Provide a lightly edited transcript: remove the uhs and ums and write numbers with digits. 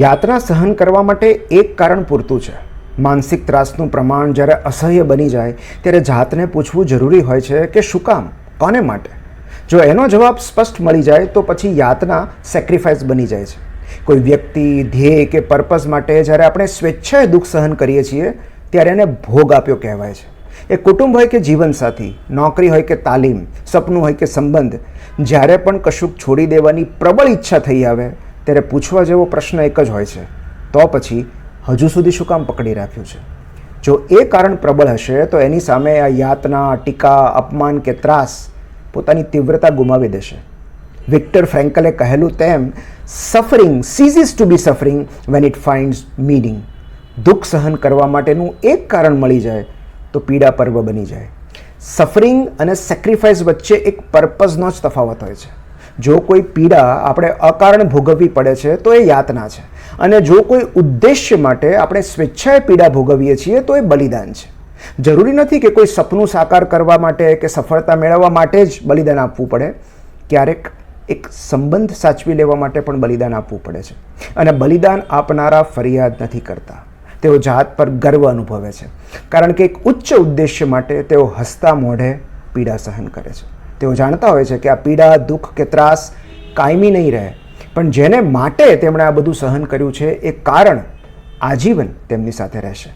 યાતના સહન કરવા માટે એક કારણ પૂરતું છે. માનસિક ત્રાસનું પ્રમાણ જ્યારે અસહ્ય બની જાય ત્યારે જાતને પૂછવું જરૂરી હોય છે કે શું કામ, કોને માટે. જો એનો જવાબ સ્પષ્ટ મળી જાય તો પછી યાતના સેક્રિફાઈસ બની જાય છે. કોઈ વ્યક્તિ, ધ્યેય કે પર્પઝ માટે જ્યારે આપણે સ્વેચ્છાએ દુઃખ સહન કરીએ છીએ ત્યારે એને ભોગ આપ્યો કહેવાય છે. એ કુટુંબ હોય કે જીવનસાથી, નોકરી હોય કે તાલીમ, સપનું હોય કે સંબંધ, જ્યારે પણ કશુંક છોડી દેવાની પ્રબળ ઈચ્છા થઈ આવે ત્યારે પૂછવા જેવો પ્રશ્ન એક જ હોય છે, તો પછી હજુ સુધી શું કામ પકડી રાખ્યું છે? જો એ કારણ પ્રબળ હશે તો એની સામે આ યાતના, ટીકા, અપમાન કે ત્રાસ પોતાની તીવ્રતા ગુમાવી દેશે. વિક્ટર ફ્રેન્કલે કહેલું તેમ, suffering ceases to be suffering when it finds meaning. દુઃખ સહન કરવા માટેનું એક કારણ મળી જાય તો પીડા પર્વ બની જાય. સફરિંગ અને સેક્રિફાઈસ વચ્ચે એક પર્પઝનો જ તફાવત હોય છે. જો કોઈ પીડા આપણે અકારણ ભોગવવી પડે છે તો એ યાતના છે, અને જો કોઈ ઉદ્દેશ્ય માટે આપણે સ્વેચ્છાએ પીડા ભોગવીએ છીએ તો એ બલિદાન છે. જરૂરી નથી કે કોઈ સપનું સાકાર કરવા માટે કે સફળતા મેળવવા માટે જ બલિદાન આપવું પડે. ક્યારેક એક સંબંધ સાચવી લેવા માટે પણ બલિદાન આપવું પડે છે. અને બલિદાન આપનારા ફરિયાદ નથી કરતા, તેઓ જાત પર ગર્વ અનુભવે છે, કારણ કે એક ઉચ્ચ ઉદ્દેશ્ય માટે તેઓ હસતા મોઢે પીડા સહન કરે છે. તેઓ જાણતા હોય છે કે આ પીડા, દુઃખ કે ત્રાસ કાયમી નહીં રહે, પણ જેને માટે તેમણે આ બધું સહન કર્યું છે એ કારણ આજીવન તેમની સાથે રહેશે.